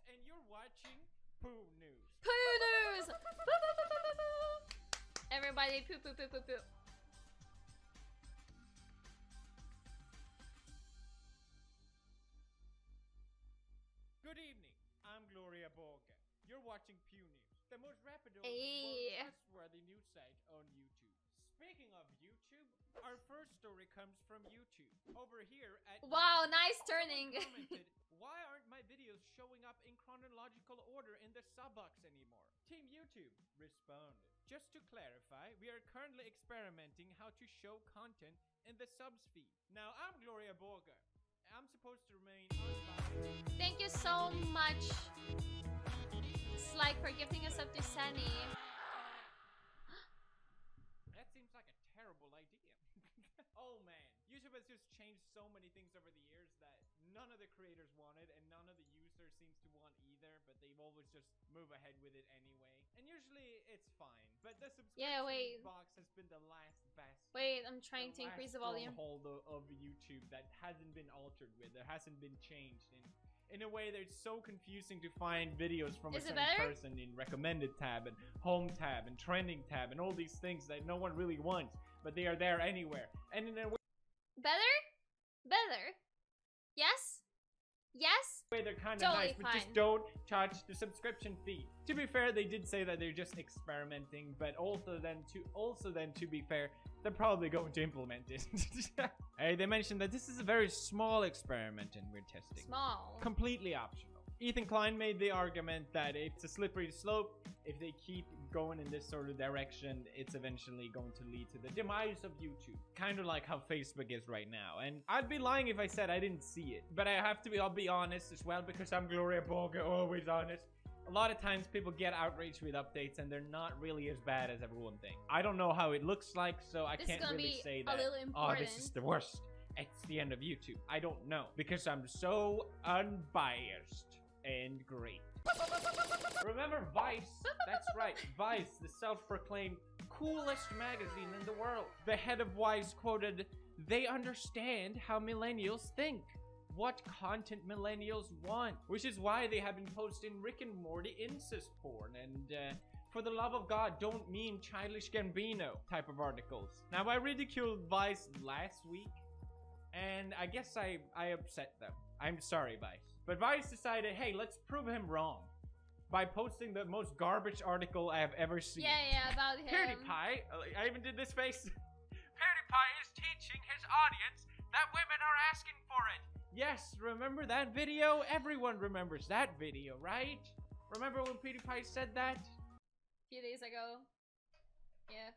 and you're watching Poo News. Poo News! Poo, poo, poo, poo, poo, poo. Everybody poo poo poo poo poo. Good evening, I'm Gloria Borga. You're watching Pew News, the most reputable, Hey. most trustworthy news site on YouTube. Speaking of YouTube, our first story comes from YouTube. Over here at Wow, YouTube, nice someone turning. commented, why aren't my videos showing up in chronological order in the sub box anymore? Team YouTube responded. Just to clarify, we are currently experimenting how to show content in the subs feed. Now, I'm Gloria Borga. I'm supposed to remain unbiased. Thank you so much, Slyke, for gifting us up to Sunny. That seems like a terrible idea. Oh man, YouTube has just changed so many things over the years that none of the creators wanted and none of the users seems to want either, but they've always just move ahead with it anyway. And usually it's fine, but the subscription box has been the last best. Wait, I'm trying to increase the volume. Stronghold of YouTube that hasn't been altered with, there hasn't been changed in a way that's so confusing to find videos from a certain person in recommended tab and home tab and trending tab and all these things that no one really wants, but they are there anywhere. And in a way, better, yes, they're kind of nice, but just don't touch the subscription feed. To be fair, they did say that they're just experimenting, but also then to be fair, they're probably going to implement it. Hey, they mentioned that this is a very small experiment and we're testing. Small. Completely optional. Ethan Klein made the argument that it's a slippery slope. If they keep going in this sort of direction, it's eventually going to lead to the demise of YouTube. Kind of like how Facebook is right now. And I'd be lying if I said I didn't see it. But I'll be honest as well, because I'm Gloria Borga, always honest. A lot of times people get outraged with updates and they're not really as bad as everyone thinks. I don't know how it looks like, so I can't really say that, oh, this is the worst. It's the end of YouTube. I don't know, because I'm so unbiased and great. Remember Vice? That's right, Vice, the self-proclaimed coolest magazine in the world. The head of Vice quoted, "They understand how millennials think. What content millennials want," which is why they have been posting Rick and Morty incest porn and for the love of God, don't meme Childish Gambino type of articles. Now, I ridiculed Vice last week, and I guess I upset them. I'm sorry, Vice. But Vice decided, hey, let's prove him wrong by posting the most garbage article I have ever seen. Yeah, about him. Pewdiepie, I even did this face. Pewdiepie is teaching his audience that women are asking for it. Yes, remember that video? Everyone remembers that video, right? Remember when PewDiePie said that? A few days ago. Yeah.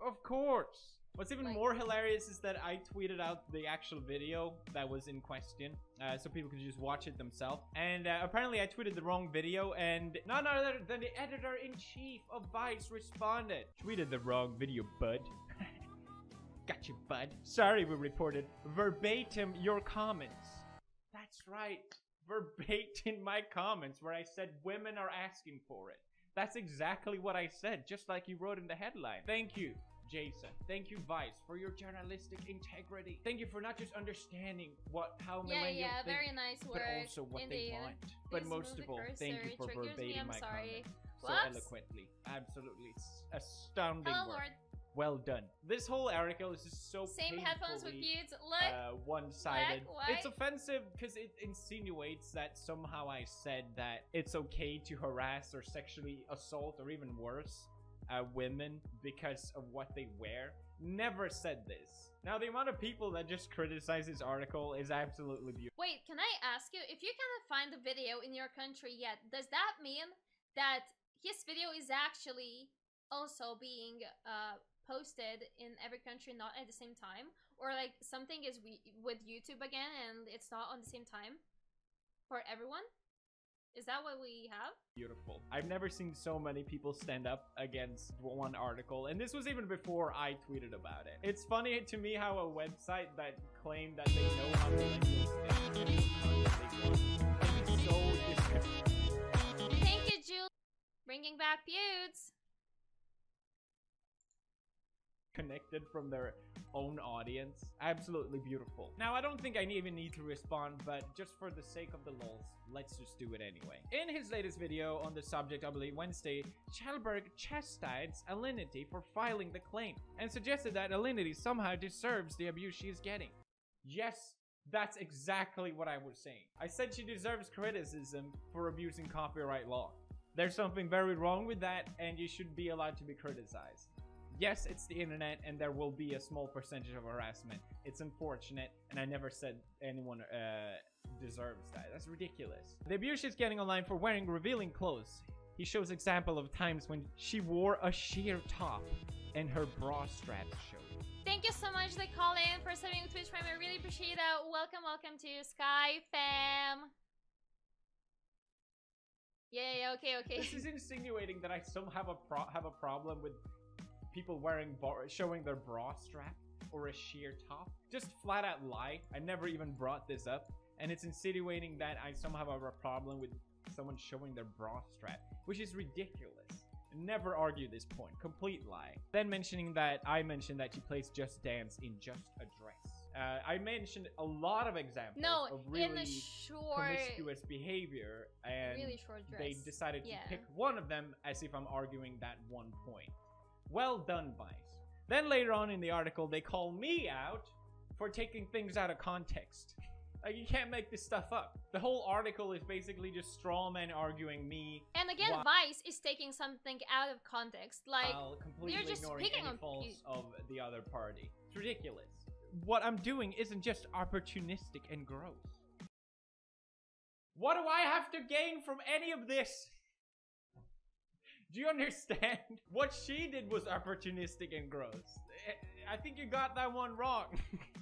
Of course. What's even more hilarious is that I tweeted out the actual video that was in question, so people could just watch it themselves. And apparently I tweeted the wrong video, and none other than the editor-in-chief of Vice responded. Tweeted the wrong video, bud. Gotcha, bud. Sorry, we reported verbatim your comments. That's right, verbatim my comments where I said women are asking for it. That's exactly what I said, just like you wrote in the headline. Thank you, Jason. Thank you, Vice, for your journalistic integrity. Thank you for not just understanding how millennials think, very nice but also what they want. But most of all, thank you for verbatim my comments so eloquently. Absolutely, it's astounding work. Well done. This whole article is just so same headphones with you. Look, one-sided. It's offensive because it insinuates that somehow I said that it's okay to harass or sexually assault or even worse women because of what they wear. Never said this. Now, the amount of people that just criticize this article is absolutely beautiful. Wait, can I ask you, if you cannot find the video in your country yet, does that mean that his video is actually also being posted in every country, not at the same time? Or like something is with YouTube again and it's not on the same time for everyone? Is that what we have? Beautiful. I've never seen so many people stand up against one article, and this was even before I tweeted about it. It's funny to me how a website that claimed that they know how millennials think can be so disconnected. Thank you, Julie. Bringing back Pewds. disconnected from their own audience. Absolutely beautiful. Now, I don't think I even need to respond, but just for the sake of the lols, let's just do it anyway. In his latest video on the subject, I believe Wednesday, Kjellberg chastised Alinity for filing the claim and suggested that Alinity somehow deserves the abuse she is getting. Yes, that's exactly what I was saying. I said she deserves criticism for abusing copyright law. There's something very wrong with that, and you should be allowed to be criticized. Yes, it's the internet, and there will be a small percentage of harassment. It's unfortunate, and I never said anyone deserves that. That's ridiculous. The abuse she's getting online for wearing revealing clothes. He shows example of times when she wore a sheer top and her bra straps showed. Thank you so much, Colin, for subbing with Twitch Prime. I really appreciate it. Welcome to Sky Fam. Yeah, okay. This is insinuating that I somehow have a problem with people wearing showing their bra strap or a sheer top. Just flat out lie. I never even brought this up, and it's insinuating that I somehow have a problem with someone showing their bra strap, which is ridiculous. Never argue this point. Complete lie. Then mentioning that I mentioned that she plays Just Dance in just a dress. I mentioned a lot of examples of really promiscuous behavior, and really short dress. They decided to pick one of them as if I'm arguing that one point. Well done, Vice. Then later on in the article, they call me out for taking things out of context. Like, you can't make this stuff up. The whole article is basically just straw men arguing me. And again, Vice is taking something out of context. Like, completely they're just ignoring picking any on faults of the other party. It's ridiculous. What I'm doing isn't just opportunistic and gross. What do I have to gain from any of this? Do you understand? What she did was opportunistic and gross. I think you got that one wrong.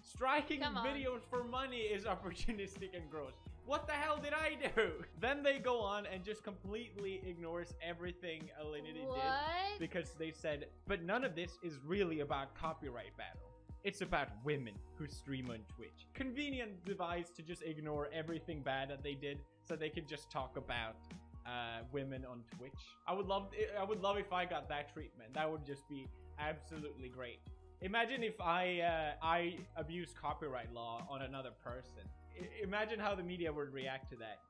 Striking videos for money is opportunistic and gross. What the hell did I do? Then they go on and just completely ignores everything Alinity did. Because they said, but none of this is really about copyright battle. It's about women who stream on Twitch. Convenient device to just ignore everything bad that they did so they could just talk about women on Twitch. I would love if I got that treatment. That would just be absolutely great. Imagine if I abuse copyright law on another person. Imagine how the media would react to that.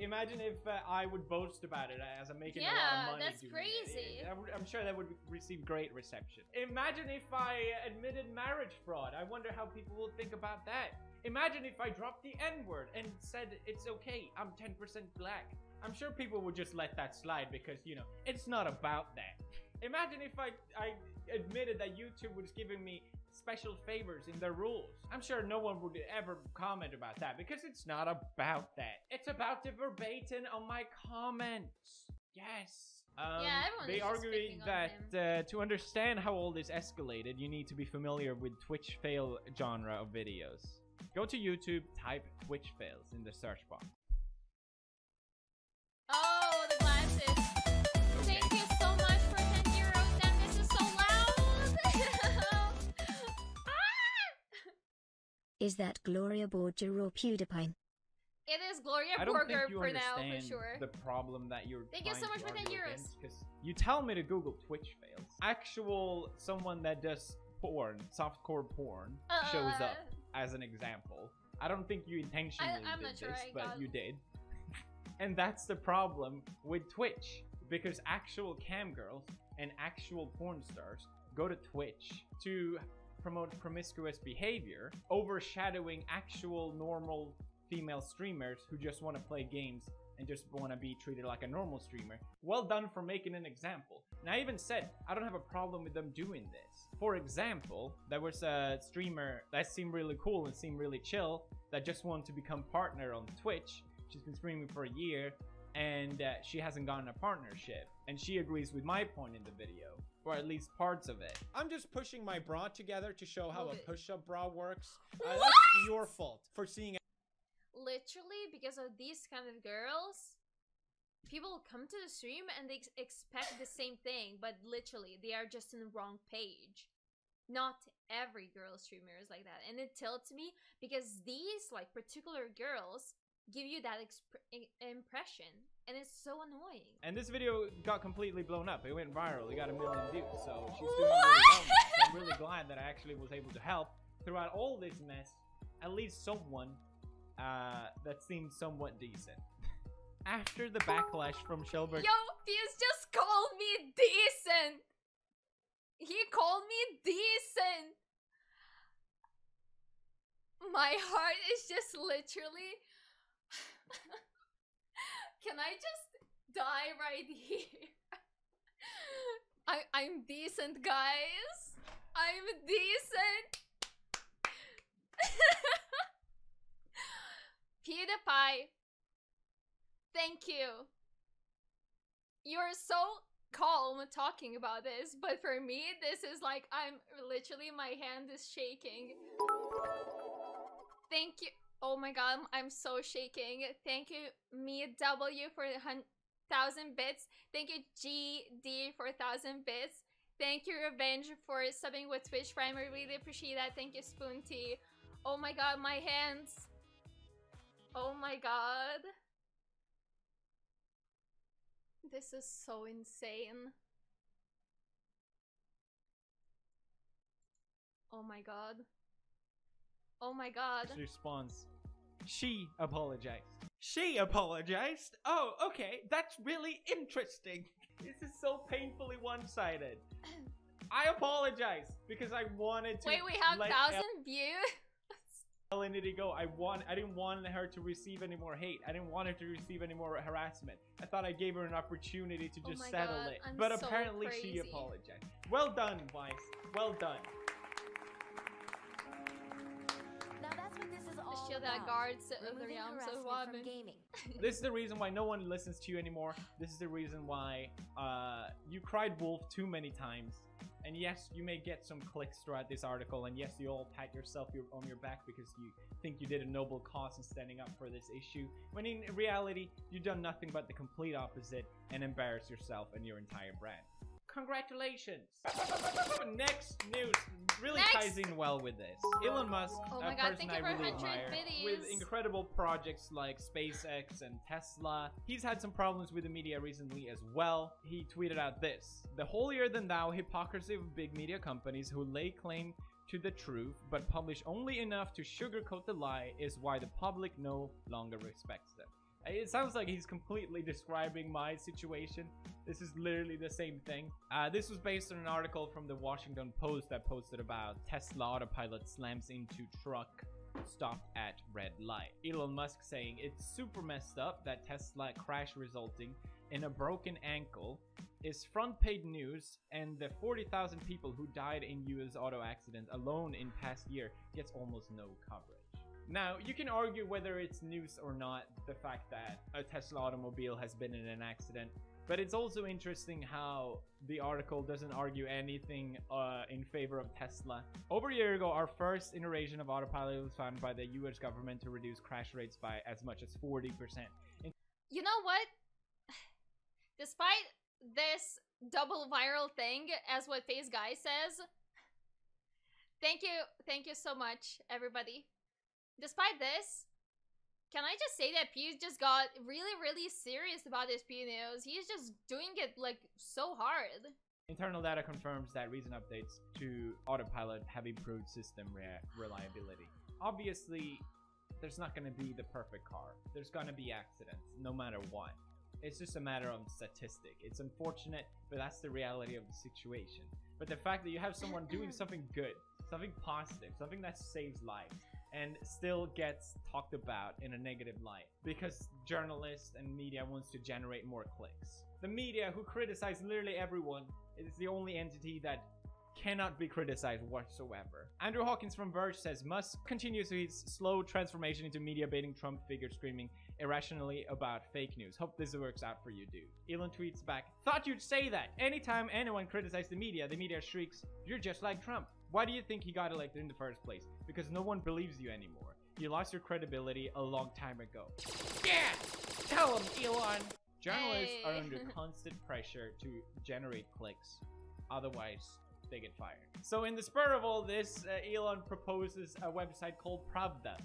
Imagine if I would boast about it as I'm making a lot of money. That's crazy. I'm sure that would receive great reception. Imagine if I admitted marriage fraud. I wonder how people will think about that. Imagine if I dropped the N-word and said it's okay, I'm 10% black. I'm sure people would just let that slide because, you know, it's not about that. Imagine if I admitted that YouTube was giving me special favors in their rules. I'm sure no one would ever comment about that because it's not about that. It's about the verbatim on my comments. Yes. They arguing that to understand how all this escalated, you need to be familiar with Twitch fail genre of videos. Go to YouTube, type Twitch fails in the search box. Oh, the glasses. Okay. Thank you so much for 10 euros. Damn, this is so loud. Is that Gloria Borger or Pewdiepie? It is Gloria Borger for now, for sure. The problem that you're Thank you so much for 10 euros. Because you tell me to Google Twitch fails. Actual someone that does porn, softcore porn, shows up as an example. I don't think you intentionally did this, but you did. And that's the problem with Twitch, because actual cam girls and actual porn stars go to Twitch to promote promiscuous behavior, overshadowing actual normal female streamers who just want to play games and just want to be treated like a normal streamer. Well done for making an example. And I even said, I don't have a problem with them doing this. For example, there was a streamer that seemed really cool and seemed really chill that just wanted to become partner on Twitch. She's been streaming for a year, and she hasn't gotten a partnership. And she agrees with my point in the video, or at least parts of it. I'm just pushing my bra together to show how a push-up bra works. That's your fault for seeing. Literally, because of these kind of girls, people come to the stream and they expect the same thing, but literally, they are just in the wrong page. Not every girl streamer is like that. And it tilts me because these, like, particular girls give you that impression, and it's so annoying. And this video got completely blown up. It went viral. It got 1 million views. So she's doing really well now. So I'm really glad that I actually was able to help throughout all this mess. At least someone that seemed somewhat decent. After the backlash from Shelburne. Yo, he's just called me decent. He called me decent. My heart is just literally. Can I just die right here? I'm decent, guys. I'm decent. Pewdiepie, thank you. You're so calm talking about this, but for me, this is like, I'm literally, my hand is shaking. Thank you. Oh my god, I'm so shaking. Thank you, MeW, for 1,000 bits. Thank you, GD, for 1,000 bits. Thank you, Revenge, for subbing with Twitch Prime. I really appreciate that. Thank you, Spoon Tea. Oh my god, my hands. Oh my god. This is so insane. Oh my god. Oh my god. She responds, she apologized. She apologized? Oh, okay. That's really interesting. This is so painfully one-sided. I apologize because I wanted to. Wait, we have 1,000 views? It go. I didn't want her to receive any more hate. I didn't want her to receive any more harassment. I thought I gave her an opportunity to just settle it. But so apparently crazy. She apologized. Well done, Vice. Well done. Now that's what this is all Shield about. Guards of the Removing realms of harassment women. from gaming. This is the reason why no one listens to you anymore. This is the reason why you cried wolf too many times. And yes, you may get some clicks throughout this article, and yes, you all pat yourself on your back because you think you did a noble cause in standing up for this issue, when in reality, you've done nothing but the complete opposite and embarrass yourself and your entire brand. Congratulations! Next news really ties in well with this. Elon Musk, oh my a god, person I really admire, with incredible projects like SpaceX and Tesla. He's had some problems with the media recently as well. He tweeted out this: "The holier-than-thou hypocrisy of big media companies who lay claim to the truth but publish only enough to sugarcoat the lie is why the public no longer respects them." It sounds like he's completely describing my situation. This is literally the same thing. This was based on an article from the Washington Post that posted about Tesla autopilot slams into truck stopped at red light. Elon Musk saying it's super messed up that Tesla crash resulting in a broken ankle is front page news, and the 40,000 people who died in US auto accidents alone in past year gets almost no coverage. Now, you can argue whether it's news or not, the fact that a Tesla automobile has been in an accident, but it's also interesting how the article doesn't argue anything in favor of Tesla. Over a year ago, our first iteration of autopilot was found by the US government to reduce crash rates by as much as 40%. You know what? Despite this double viral thing, as what Face Guy says, thank you so much, everybody. Despite this, can I just say that Pew just got really, really serious about this Pew news? He's just doing it, like, so hard. Internal data confirms that recent updates to autopilot have improved system reliability. Obviously, there's not going to be the perfect car. There's going to be accidents, no matter what. It's just a matter of statistic. It's unfortunate, but that's the reality of the situation. But the fact that you have someone doing something good, something positive, something that saves lives, and still gets talked about in a negative light because journalists and media wants to generate more clicks. The media, who criticize literally everyone, is the only entity that cannot be criticized whatsoever. Andrew Hawkins from Verge says Musk continues his slow transformation into media baiting Trump figure screaming irrationally about fake news. Hope this works out for you, dude. Elon tweets back, "Thought you'd say that. Anytime anyone criticizes the media shrieks, you're just like Trump. Why do you think he got elected in the first place? Because no one believes you anymore. You lost your credibility a long time ago." Yeah! Tell him, Elon! Journalists are under constant pressure to generate clicks. Otherwise, they get fired. So in the spur of all this, Elon proposes a website called Pravda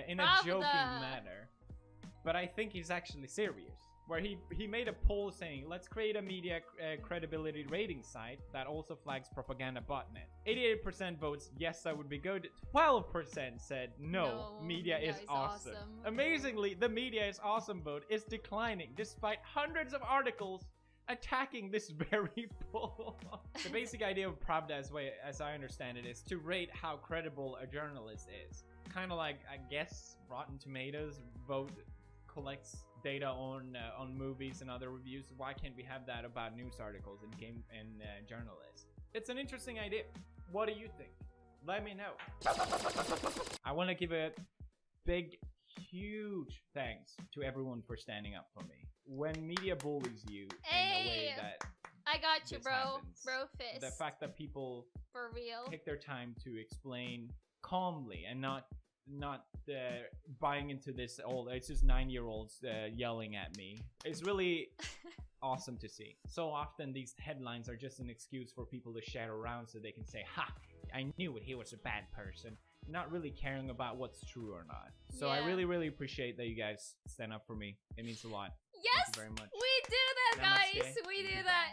in a joking manner. but I think he's actually serious. Where he made a poll saying, let's create a media credibility rating site that also flags propaganda botnet. 88% votes, yes, that would be good. 12% said, no, media is awesome. Amazingly, the media is awesome vote is declining despite hundreds of articles attacking this very poll. The basic idea of Pravda, as I understand it, is to rate how credible a journalist is. Kind of like, I guess, Rotten Tomatoes collects data on movies and other reviews. Why can't we have that about news articles and journalists? It's an interesting idea. What do you think? Let me know. I want to give a big, huge thanks to everyone for standing up for me. When media bullies you in a way that I got you, bro. happens, Bro fist. the fact that people for real take their time to explain calmly and not buying into this it's just 9-year-olds yelling at me. It's really awesome to see. So often these headlines are just an excuse for people to share around so they can say, ha, I knew it, he was a bad person, not really caring about what's true or not. So I really appreciate that you guys stand up for me. It means a lot. Yes, Thank you very much. we do that, guys. We do that.